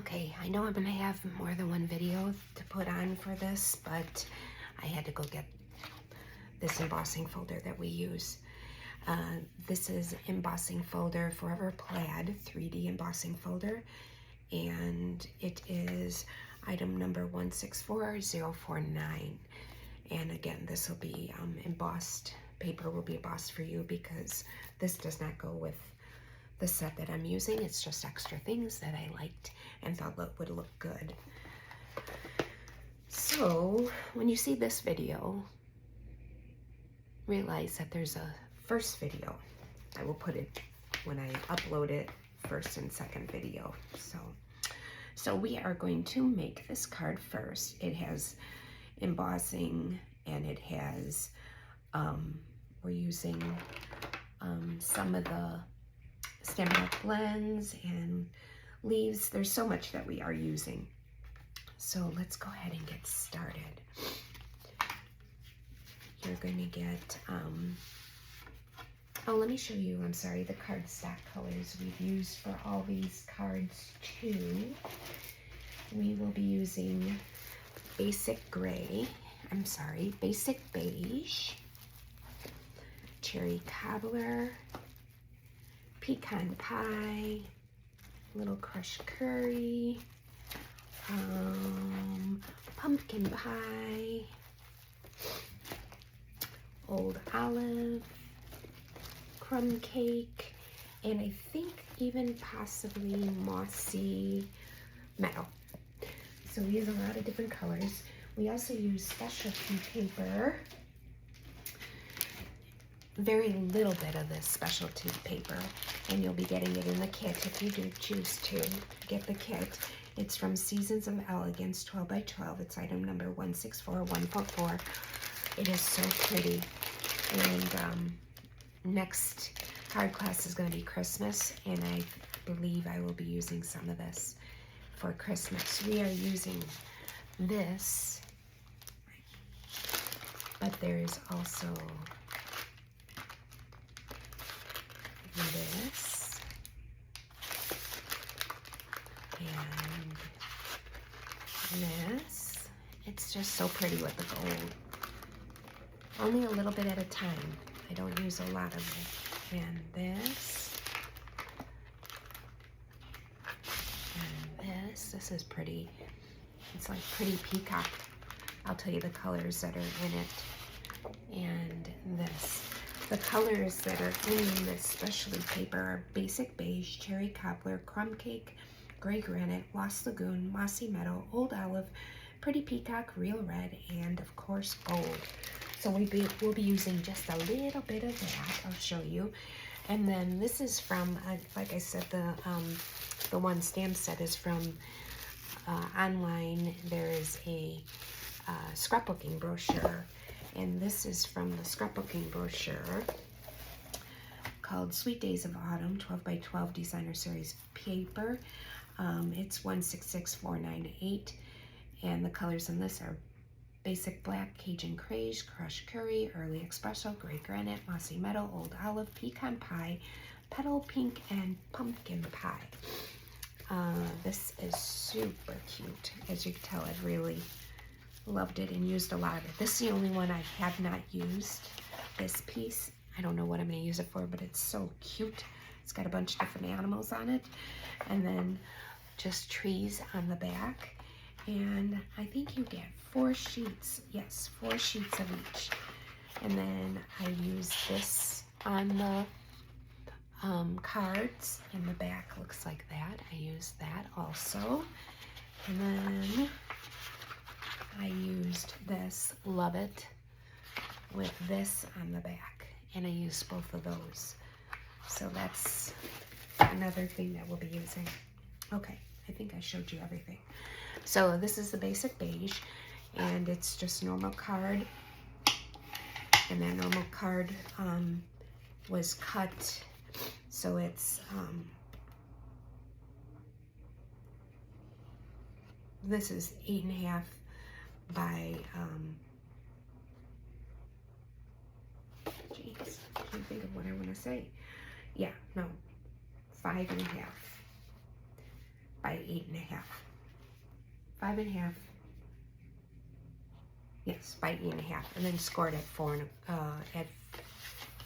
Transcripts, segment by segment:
Okay, I know I'm gonna have more than one video to put on for this, but I had to go get this embossing folder that we use. This is embossing folder Forever Plaid 3D embossing folder, and it is item number 164049. And again, this will be embossed. Paper will be embossed for you because this does not go with the set that I'm using. It's just extra things that I liked and thought would look good. So when you see this video, realize that there's a first video. I will put it when I upload it, first and second video. So we are going to make this card first. It has embossing and it has, we're using some of the Stampin' Up! Blends and leaves. There's so much that we are using. So let's go ahead and get started. You're going to get, oh, let me show you, I'm sorry, the cardstock colors we've used for all these cards too. We will be using basic gray, basic beige, cherry cobbler, pecan pie, little crushed curry, pumpkin pie, old olive, crumb cake, and I think even possibly mossy meadow. So we use a lot of different colors. We also use specialty paper. Very little bit of this specialty paper, and you'll be getting it in the kit if you do choose to get the kit. It's from Seasons of Elegance 12 by 12. It's item number 164144. It is so pretty. And next card class is going to be Christmas, and I believe I will be using some of this for Christmas. We are using this, but there is also this and this. It's just so pretty with the gold. Only a little bit at a time. I don't use a lot of it. And this. And this. This is pretty. It's like pretty peacock. I'll tell you the colors that are in it. And this. The colors that are in this specialty paper are basic beige, cherry cobbler, crumb cake, gray granite, lost lagoon, mossy meadow, old olive, pretty peacock, real red, and of course gold. So we'll be using just a little bit of that. I'll show you. And then this is from, like I said, the one stamp set is from online. There is a scrapbooking brochure. And this is from the scrapbooking brochure called Sweet Days of Autumn, 12 by 12 designer series paper. It's 166498, and the colors in this are basic black, Cajun Crage, crushed curry, early espresso, gray granite, mossy meadow, old olive, pecan pie, petal pink, and pumpkin pie. This is super cute. As you can tell, I've really loved it and used a lot of it. This is the only one I have not used, this piece. I don't know what I'm going to use it for, but it's so cute. It's got a bunch of different animals on it, and then just trees on the back. And I think you get 4 sheets. Yes, 4 sheets of each. And then I use this on the cards, and the back looks like that. I use that also. And then I used this Love It with this on the back, and I used both of those. So that's another thing that we'll be using. Okay, I think I showed you everything. So this is the basic beige, and it's just normal card, and that normal card was cut, so it's this is 8.5 by geez, I can't think of what I want to say. Yeah, no, 5.5 by 8.5. 5.5. Yes, by 8.5, and then scored at 4 and at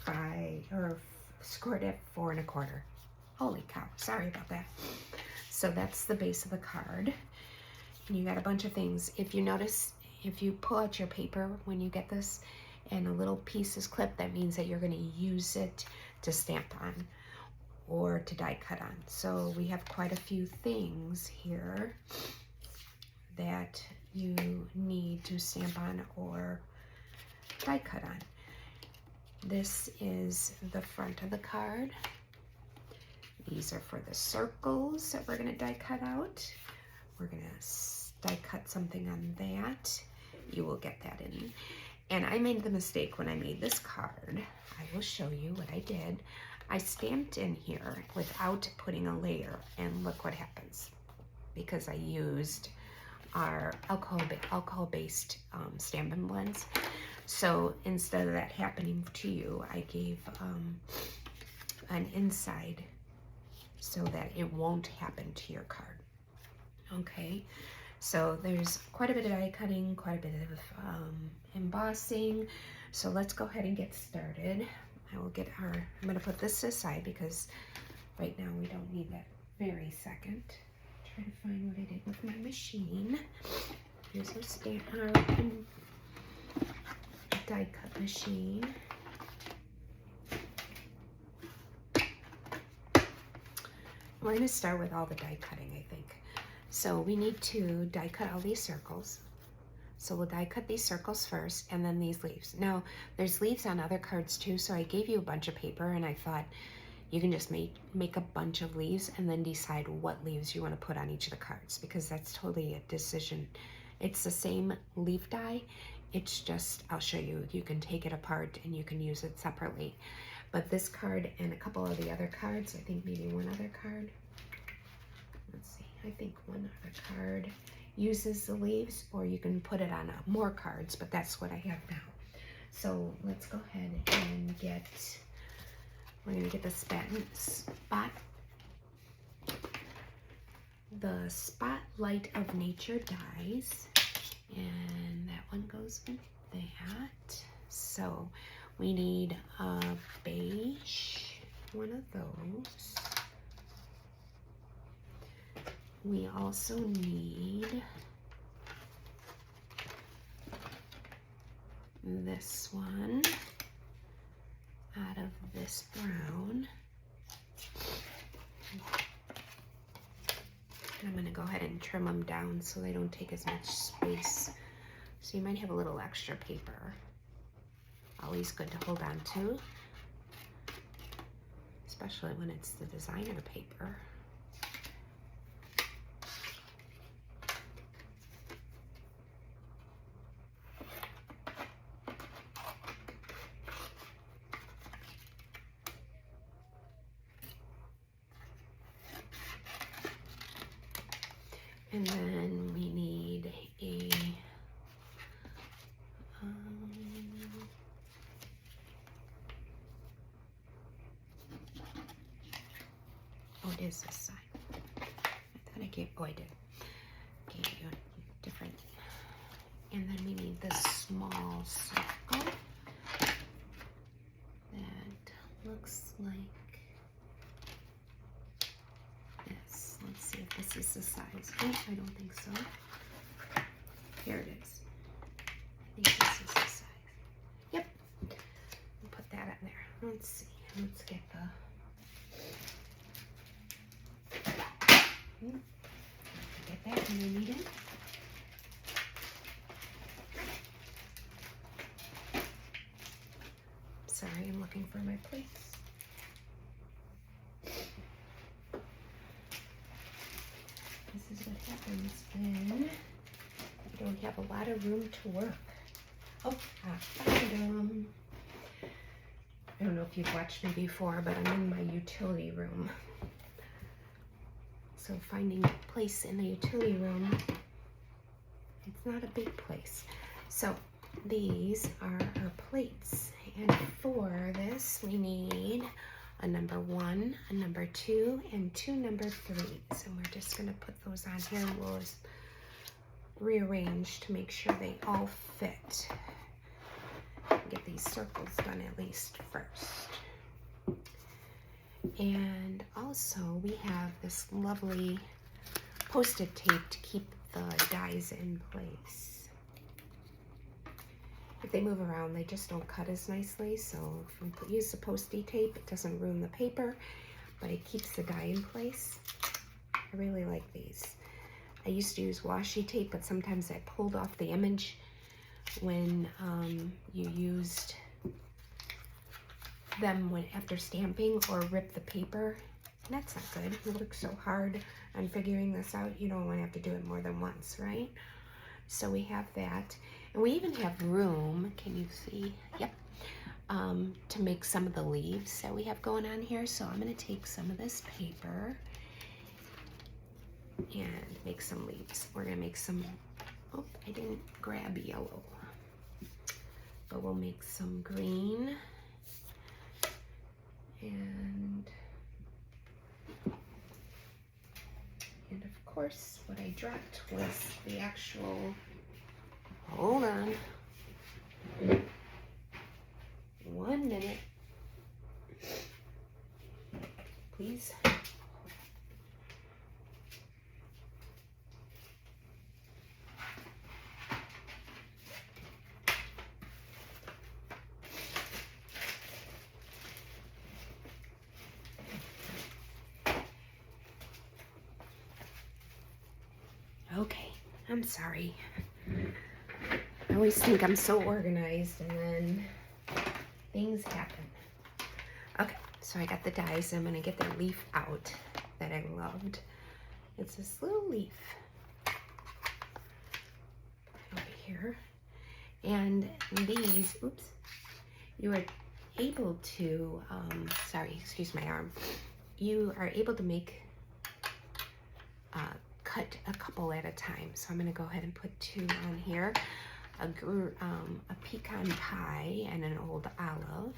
5, or scored at 4.25. Holy cow! Sorry about that. So that's the base of the card. And you got a bunch of things. If you notice, if you pull out your paper when you get this, and a little piece is clipped, that means that you're going to use it to stamp on or to die cut on. So we have quite a few things here that you need to stamp on or die cut on. This is the front of the card. These are for the circles that we're going to die cut out. We're going to die cut something on that. You will get that in. And I made the mistake when I made this card. I will show you what I did. I stamped in here without putting a layer, and look what happens, because I used our alcohol-based Stampin' Blends. So instead of that happening to you, I gave an inside so that it won't happen to your card. Okay, so there's quite a bit of die cutting, quite a bit of embossing. So let's go ahead and get started. I'm gonna put this aside because right now we don't need that very second. Try to find what I did with my machine. Here's our die cut machine. We're going to start with all the die cutting, I think. So we need to die cut all these circles. So we'll die cut these circles first, and then these leaves. Now, there's leaves on other cards too, so I gave you a bunch of paper, and I thought you can just make a bunch of leaves and then decide what leaves you want to put on each of the cards, because that's totally a decision. It's the same leaf die. It's just, I'll show you, you can take it apart and you can use it separately. But this card and a couple of the other cards, I think maybe one other card, let's see, I think one other card uses the leaves, or you can put it on more cards, but that's what I have now. So let's go ahead and we're gonna get the Spotlight of Nature dies, and that one goes with that. So we need a beige, one of those. We also need this one out of this brown. I'm going to go ahead and trim them down so they don't take as much space. So you might have a little extra paper. Always good to hold on to, especially when it's the designer paper. And then we need a oh, it is this side. I thought I gave, oh, I did. Gave you a different. And then we need this small circle that looks like this. Let's see if this is the size. Oh, I don't think so. Here it is. I think this is the size. Yep. We'll put that on there. Let's see. Let's get the get that when I need it. Sorry, I'm looking for my place. This is what happens when you don't have a lot of room to work. Oh, I found them. I don't know if you've watched me before, but I'm in my utility room. So finding a place in the utility room, it's not a big place. So these are our plates. And for this, we need a number 1, a number 2, and 2 number 3s. And we're just going to put those on here, and we'll rearrange to make sure they all fit. Get these circles done at least first. And also we have this lovely Post-it tape to keep the dies in place. If they move around, they just don't cut as nicely, so if you use the Post-it tape, it doesn't ruin the paper, but it keeps the die in place. I really like these. I used to use washi tape, but sometimes I pulled off the image when you used them after stamping, or rip the paper. And that's not good. You work so hard on figuring this out, you don't want to have to do it more than once, right? So we have that, and we even have room, can you see? Yep. To make some of the leaves that we have going on here. So I'm going to take some of this paper and make some leaves. We're going to make some, oh, I didn't grab yellow, but we'll make some green. And of course, what I dropped was the actual, hold on, 1 minute, please. Okay, I'm sorry. I always think I'm so organized and then things happen. Okay, so I got the dies. I'm gonna get the leaf out that I loved. It's this little leaf over here. And these, oops, you are able to, sorry, excuse my arm. You are able to make cut a couple at a time. So I'm going to go ahead and put 2 on here. A pecan pie and an old olive.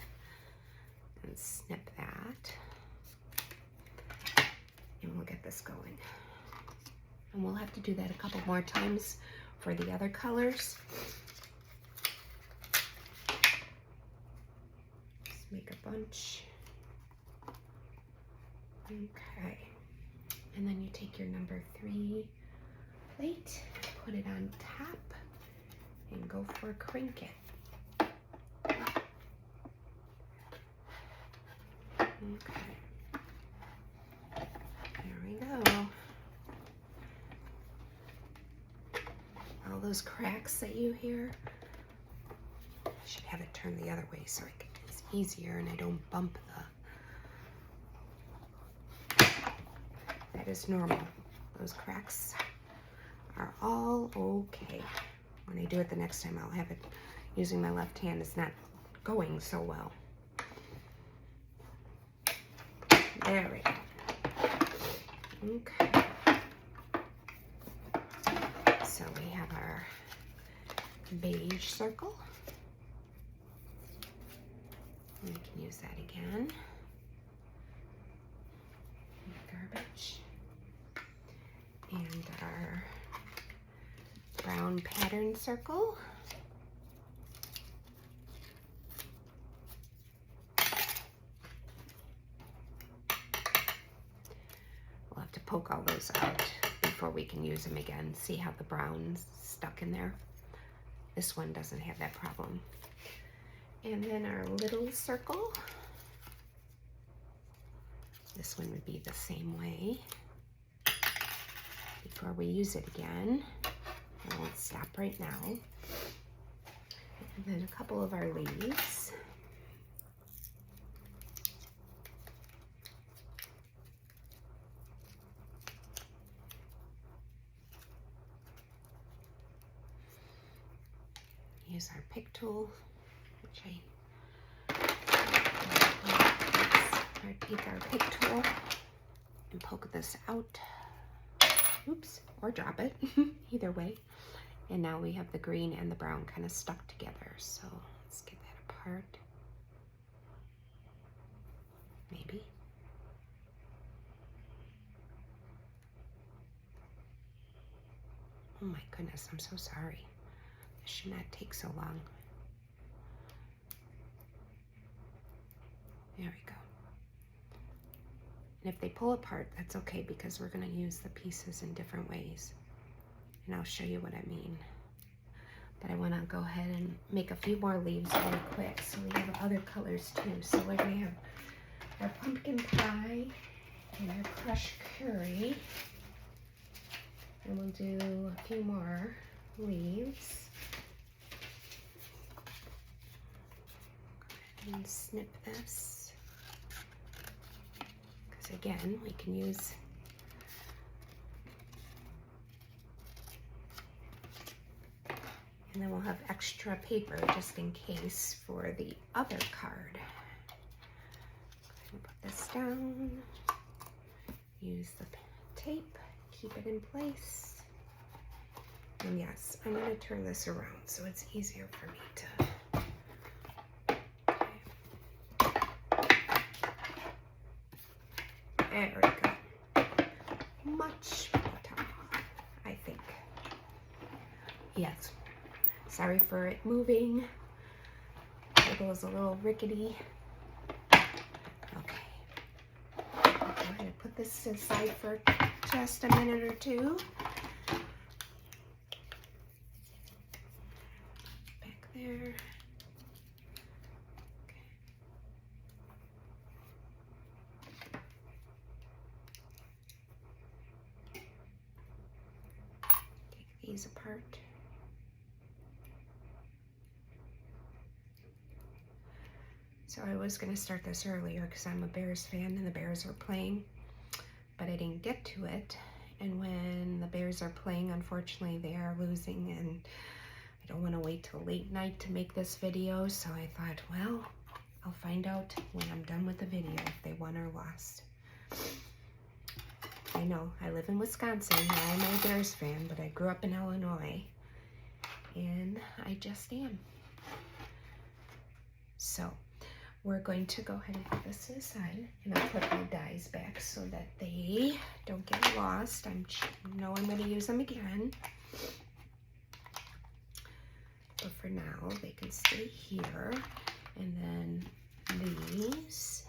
And snip that. And we'll get this going. And we'll have to do that a couple more times for the other colors. Just make a bunch. Okay. And then you take your number 3 plate, put it on top, and go for a crinkle. Okay. There we go. All those cracks that you hear, I should have it turned the other way so it's easier and I don't bump the. That is normal. Those cracks are all okay. When I do it the next time, I'll have it using my left hand. It's not going so well. There we go. Okay. So we have our beige circle. We can use that again. Garbage. And our brown pattern circle. We'll have to poke all those out before we can use them again. See how the brown's stuck in there? This one doesn't have that problem. And then our little circle. This one would be the same way. Before we use it again, I won't stop right now. And then a couple of our leaves. Use our pick tool, which take our pick tool and poke this out. Oops, or drop it, either way. And now we have the green and the brown kind of stuck together. So let's get that apart. maybe. Oh my goodness, I'm so sorry. This should not take so long. There we go. And if they pull apart, that's okay because we're going to use the pieces in different ways. And I'll show you what I mean. But I want to go ahead and make a few more leaves really quick so we have other colors too. So we're going to have our pumpkin pie and our crushed curry. And we'll do a few more leaves. Go ahead and snip this. Because again, we can use and then we'll have extra paper just in case for the other card. Go ahead and put this down. Use the tape, keep it in place. And yes, I'm going to turn this around so it's easier for me to. Okay. There we go. Much better, I think. Yes. Sorry for it moving. It was a little rickety. Okay. I'll go ahead and put this aside for just a minute or two. Back there. Okay. Take these apart. So I was going to start this earlier because I'm a Bears fan and the Bears are playing, but I didn't get to it. And when the Bears are playing, unfortunately, they are losing, and I don't want to wait till late night to make this video. So I thought, well, I'll find out when I'm done with the video if they won or lost. I know, I live in Wisconsin. I'm a Bears fan, but I grew up in Illinois, and I just am. So we're going to go ahead and put this aside, and I'll put my dies back so that they don't get lost. I know I'm going to use them again, but for now they can stay here. And then these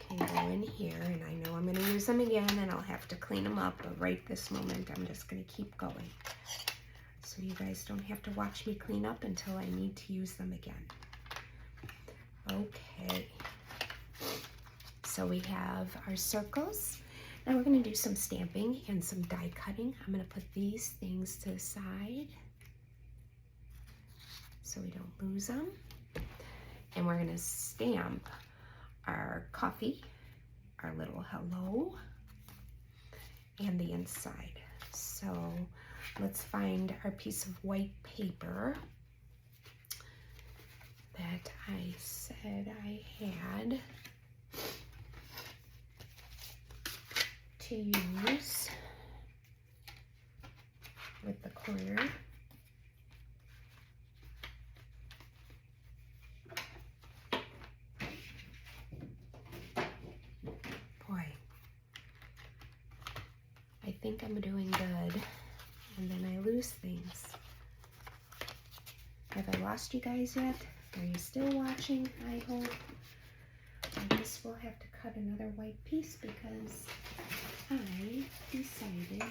can go in here, and I know I'm going to use them again and I'll have to clean them up, but right this moment I'm just going to keep going so you guys don't have to watch me clean up until I need to use them again. Okay, so we have our circles. Now we're going to do some stamping and some die cutting. I'm going to put these things to the side so we don't lose them. And we're going to stamp our coffee, our little hello, and the inside. So let's find our piece of white paper that I said I had to use with the corner. Boy, I think I'm doing good, and then I lose things. Have I lost you guys yet? Are you still watching? I hope. I guess we'll have to cut another white piece because I decided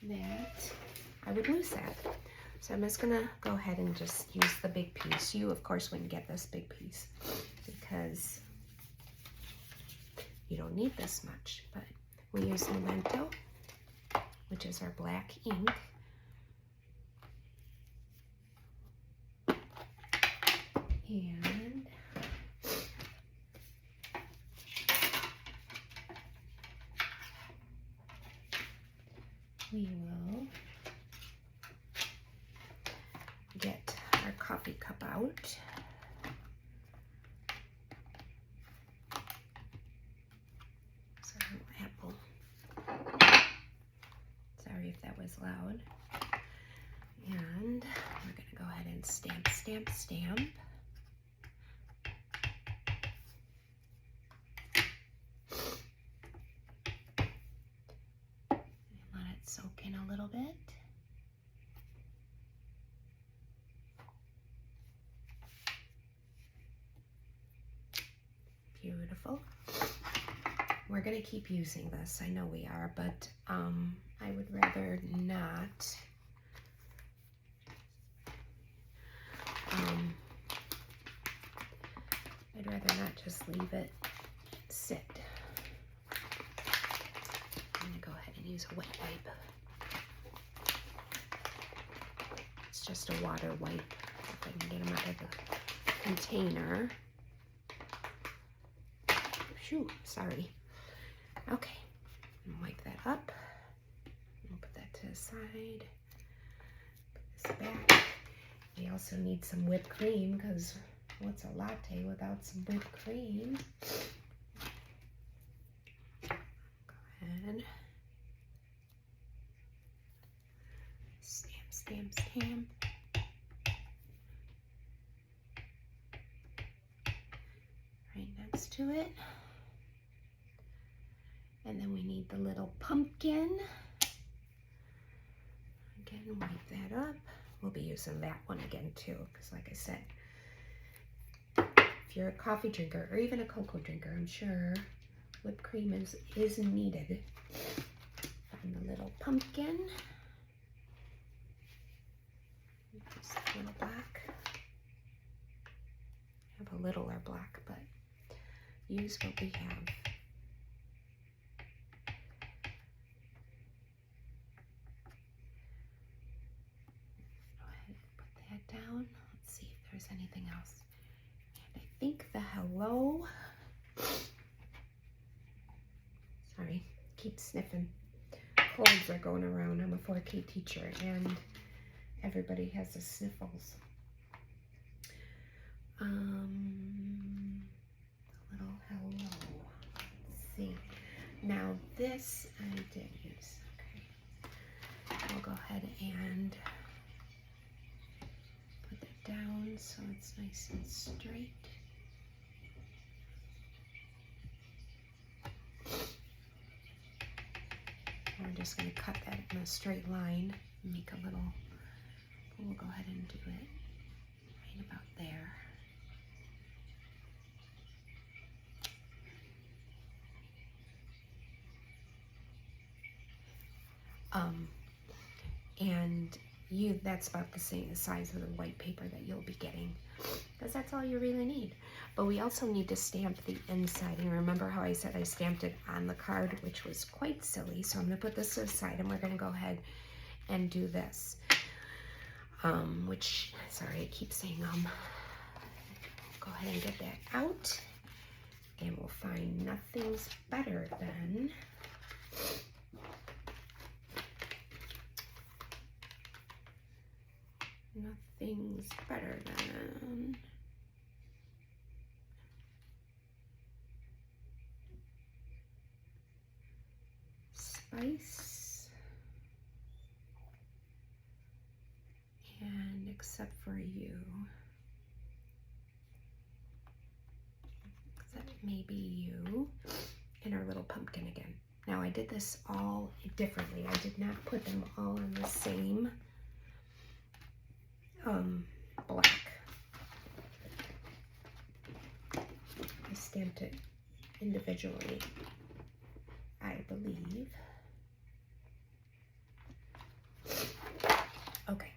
that I would lose that. So I'm just gonna go ahead and just use the big piece. You, of course, wouldn't get this big piece because you don't need this much, but we use Memento, which is our black ink. And we will get our coffee cup out. Sorry if that was loud. And we're going to go ahead and stamp, stamp, stamp. And let it soak in a little bit. Beautiful. We're going to keep using this. I know we are, but I would rather not. I'd rather not just leave it sit. I'm going to go ahead and use a wet wipe. It's just a water wipe. If I can get them out of the container. Phew, sorry. Okay, wipe that up. We'll put that to the side. Put this back. We also need some whipped cream because what's a latte without some whipped cream? Go ahead. Stamp, stamp, stamp. Right next to it. And then we need the little pumpkin. Again, wipe that up. We'll be using that one again too, because like I said, if you're a coffee drinker or even a cocoa drinker, I'm sure whipped cream is needed. Find the little pumpkin. Just a little black. I have a littler black, but use what we have. Down. Let's see if there's anything else. And I think the hello. Sorry, keep sniffing. Colds are going around. I'm a 4K teacher and everybody has the sniffles. A little hello. Let's see. Now this I did use. Okay. I'll go ahead and down so it's nice and straight. We're just going to cut that in a straight line, make a little, we'll go ahead and do it right about there. And that's about the same size of the white paper that you'll be getting, because that's all you really need. But we also need to stamp the inside. And remember how I said I stamped it on the card, which was quite silly. So I'm going to put this to the side and we're going to go ahead and do this. Which, sorry, I keep saying go ahead and get that out. And we'll find nothing's better than nothing's better than spice, and except for you, except maybe you, and our little pumpkin again. Now I did this all differently. I did not put them all on the same black. I stamped it individually, I believe. Okay,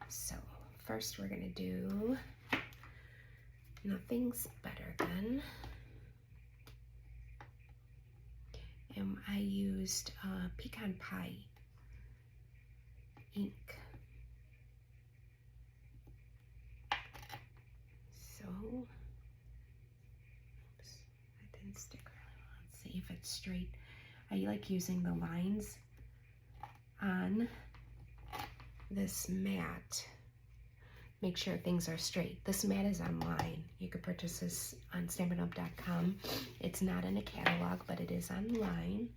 so first we're gonna do Nothing's Better Than. And I used Pecan Pie ink. So, oops, that didn't stick really well. Let's see if it's straight. I like using the lines on this mat. Make sure things are straight. This mat is online. You can purchase this on StampinUp.com. It's not in a catalog, but it is online,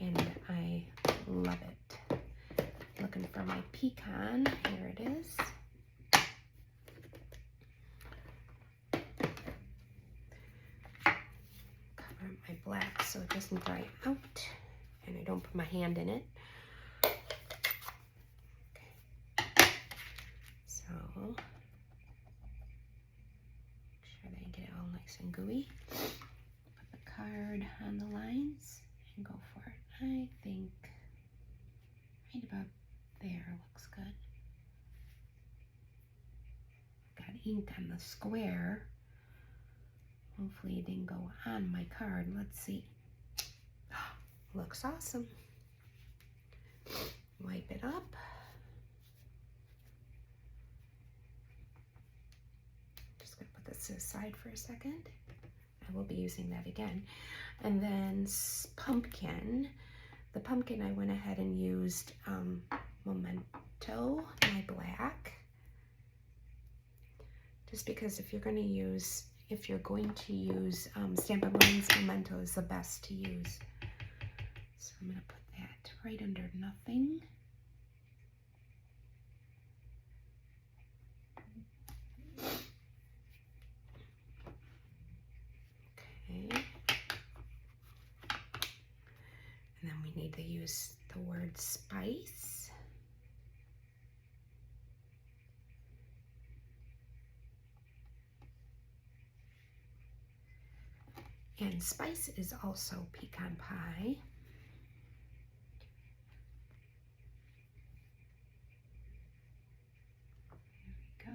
and I love it. looking for my pecan. Here it is. Cover my black so it doesn't dry out and I don't put my hand in it. Okay. So, make sure that I get it all nice and gooey. Put the card on the lines and go for it. I think right about there looks good. Got ink on the square. Hopefully it didn't go on my card. Let's see. Looks awesome. Wipe it up. Just gonna put this to the side for a second. I will be using that again. And then pumpkin. The pumpkin I went ahead and used Memento, my black. Just because if you're going to use Stampin' Blends, Memento is the best to use. So I'm going to put that right under nothing. Okay. And then we need to use the word spice. And spice is also pecan pie. There we go.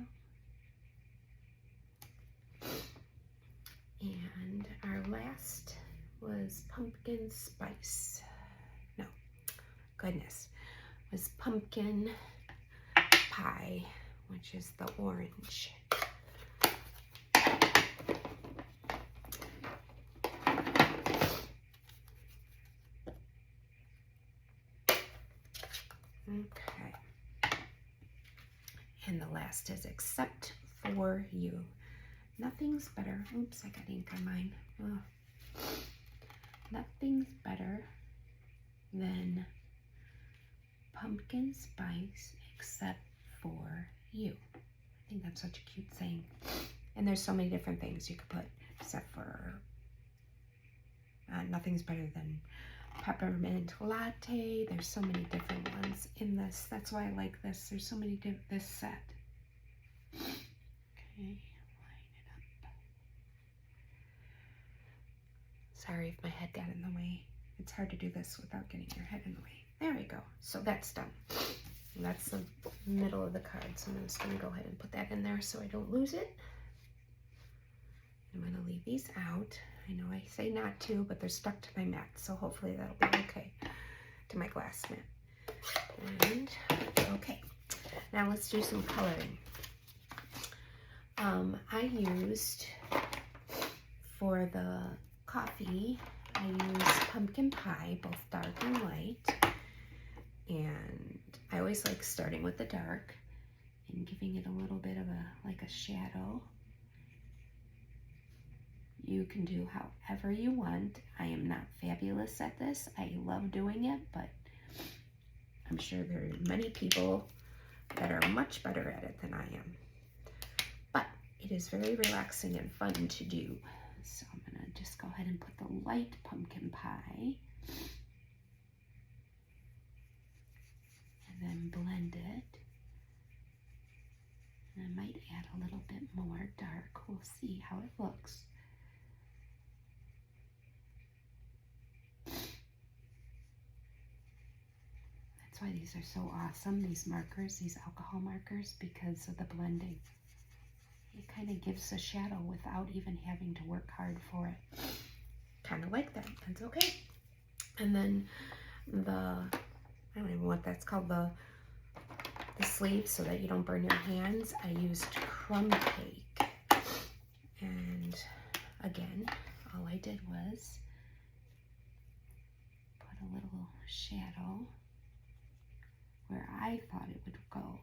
And our last was pumpkin spice. No, goodness, was pumpkin pie, which is the orange. Okay. And the last is except for you. Nothing's better. Oops, I got ink on mine. Oh. Nothing's better than pumpkin spice except for you. I think that's such a cute saying. And there's so many different things you could put except for nothing's better than peppermint latte. There's so many different ones in this. That's why I like this. There's so many this set. Okay, line it up. Sorry if my head got in the way. It's hard to do this without getting your head in the way. There we go. So that's done. And that's the middle of the card. So I'm just going to go ahead and put that in there so I don't lose it. I'm going to leave these out. I know I say not to, but they're stuck to my mat, so hopefully that'll be okay, to my glass mat. And, okay, now let's do some coloring. I used, for the coffee, I used pumpkin pie, both dark and light, and I always like starting with the dark and giving it a little bit of like a shadow. You can do however you want. I am not fabulous at this. I love doing it, but I'm sure there are many people that are much better at it than I am. But it is very relaxing and fun to do. So I'm gonna just go ahead and put the light pumpkin pie and then blend it. And I might add a little bit more dark. We'll see how it looks. That's why these are so awesome, these markers, these alcohol markers, because of the blending. It kind of gives a shadow without even having to work hard for it. Kind of like that. That's okay. And then I don't even know what that's called, the sleeve, so that you don't burn your hands. I used crumb cake. And again, all I did was put a little shadow where I thought it would go.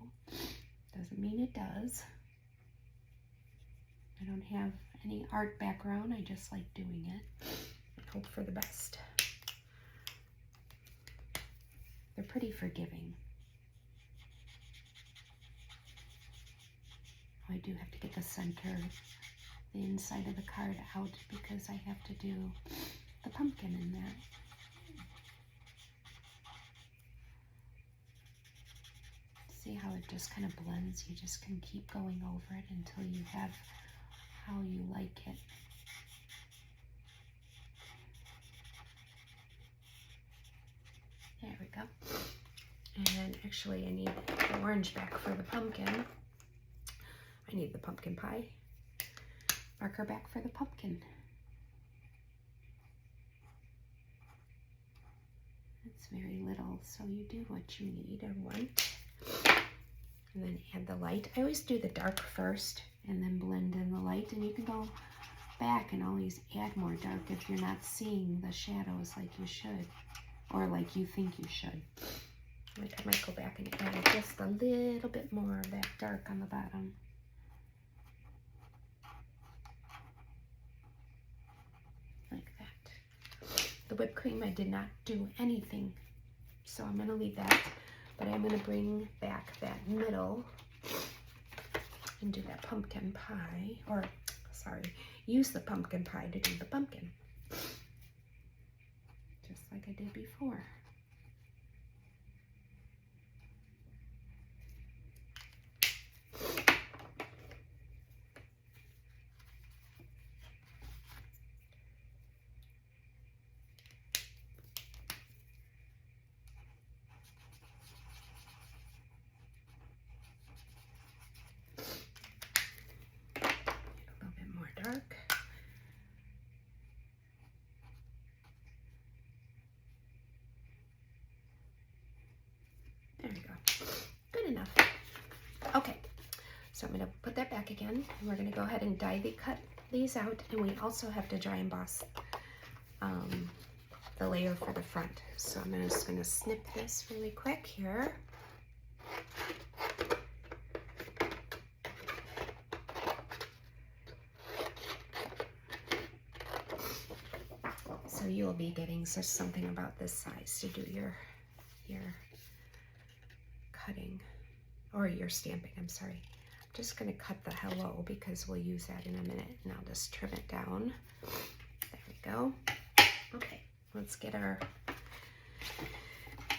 Doesn't mean it does. I don't have any art background. I just like doing it. I hope for the best. They're pretty forgiving. I do have to get the center, the inside of the card out because I have to do the pumpkin in there. See how it just kind of blends? You just can keep going over it until you have how you like it. There we go. And actually I need the orange back for the pumpkin. I need the pumpkin pie marker back for the pumpkin. It's very little, so you do what you need or want. And then add the light. I always do the dark first and then blend in the light, and you can go back and always add more dark if you're not seeing the shadows like you should, or like you think you should. Like I might go back and add just a little bit more of that dark on the bottom. Like that. The whipped cream, I did not do anything, so I'm going to leave that. But I'm going to bring back that middle and do that pumpkin pie, or sorry, use the pumpkin pie to do the pumpkin, just like I did before. Dark. There we go. Good enough. Okay, so I'm going to put that back again, and we're going to go ahead and cut these out, and we also have to dry emboss the layer for the front. So I'm just going to snip this really quick here. So you'll be getting just something about this size to do your cutting, or your stamping, I'm sorry. I'm just going to cut the hello because we'll use that in a minute, and I'll just trim it down. There we go. Okay, let's get our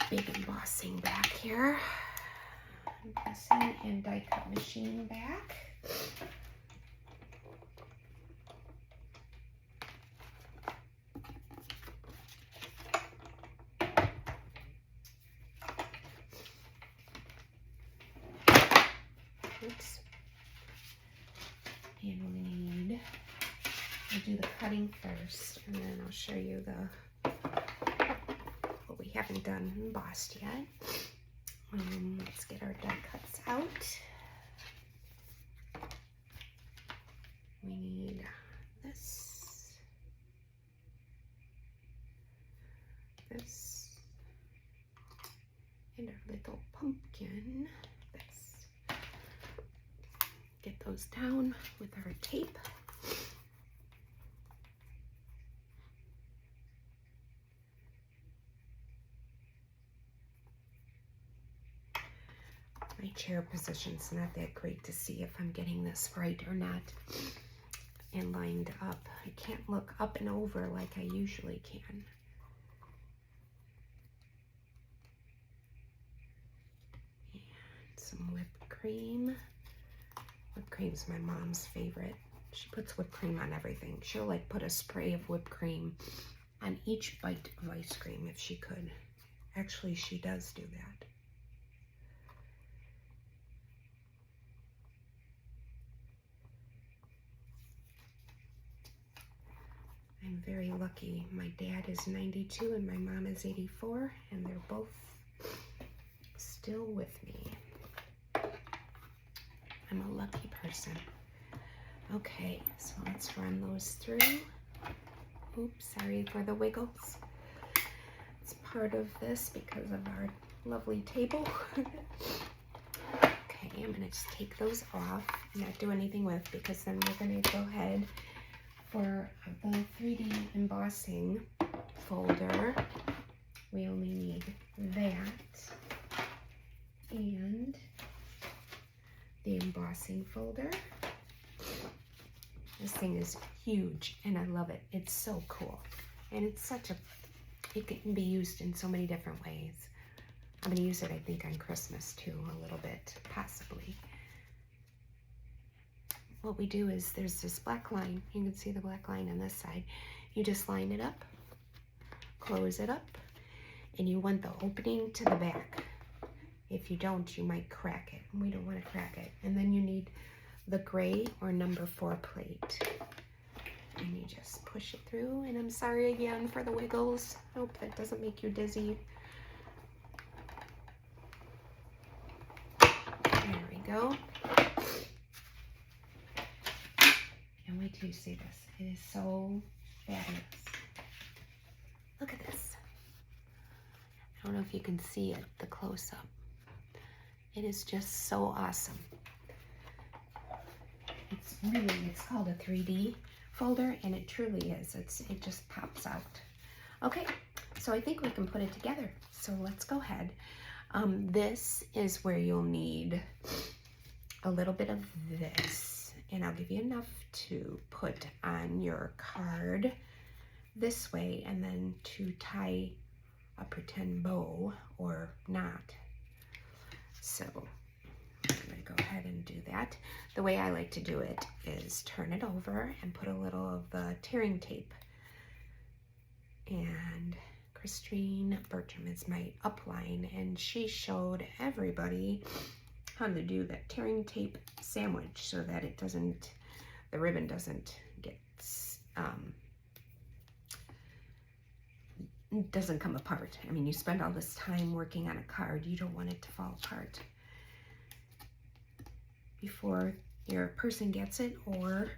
big embossing back here. Embossing and die cut machine back. Oops. And we'll do the cutting first, and then I'll show you what we haven't done embossed yet. Let's get our die cuts out. We need this, and our little pumpkin. Get those down with our tape. My chair position's not that great to see if I'm getting this right or not and lined up. I can't look up and over like I usually can. And some whipped cream. Whipped cream's my mom's favorite. She puts whipped cream on everything. She'll like put a spray of whipped cream on each bite of ice cream if she could. Actually, she does do that. I'm very lucky. My dad is 92 and my mom is 84, and they're both still with me. I'm a lucky person. Okay, so let's run those through. Oops, sorry for the wiggles. It's part of this because of our lovely table. Okay, I'm gonna just take those off, not do anything with, because then we're gonna go ahead for the 3D embossing folder. We only need that and the embossing folder. This thing is huge and I love it. It's so cool. And it's it can be used in so many different ways. I'm gonna use it, I think, on Christmas too, a little bit, possibly. What we do is there's this black line. You can see the black line on this side. You just line it up, close it up, and you want the opening to the back. If you don't, you might crack it. We don't want to crack it. And then you need the gray or number 4 plate. And you just push it through. And I'm sorry again for the wiggles. I hope that doesn't make you dizzy. There we go. And wait till you see this. It is so fabulous. Look at this. I don't know if you can see it, the close-up. It is just so awesome. It's called a 3D folder, and it truly is. It just pops out. Okay, so I think we can put it together. So let's go ahead. This is where you'll need a little bit of this, and I'll give you enough to put on your card this way, and then to tie a pretend bow or knot. So I'm going to go ahead and do that. The way I like to do it is turn it over and put a little of the tearing tape. And Christine Bertram is my upline, and she showed everybody how to do that tearing tape sandwich so that the ribbon doesn't get, doesn't come apart. I mean, you spend all this time working on a card, you don't want it to fall apart before your person gets it or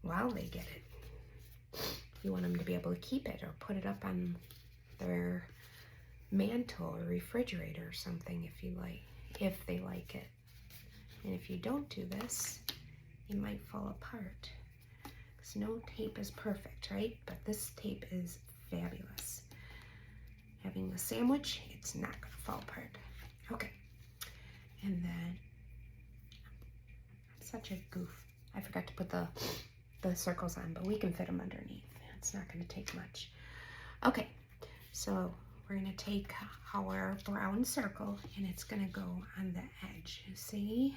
while they get it. You want them to be able to keep it or put it up on their mantle or refrigerator or something if they like it. And if you don't do this, it might fall apart. Because no tape is perfect, right? But this tape is fabulous. Having the sandwich, it's not going to fall apart. Okay. And then, I'm such a goof. I forgot to put the circles on, but we can fit them underneath. It's not going to take much. Okay, so we're going to take our brown circle, and it's going to go on the edge. See?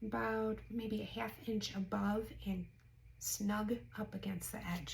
About maybe a 1/2 inch above and snug up against the edge.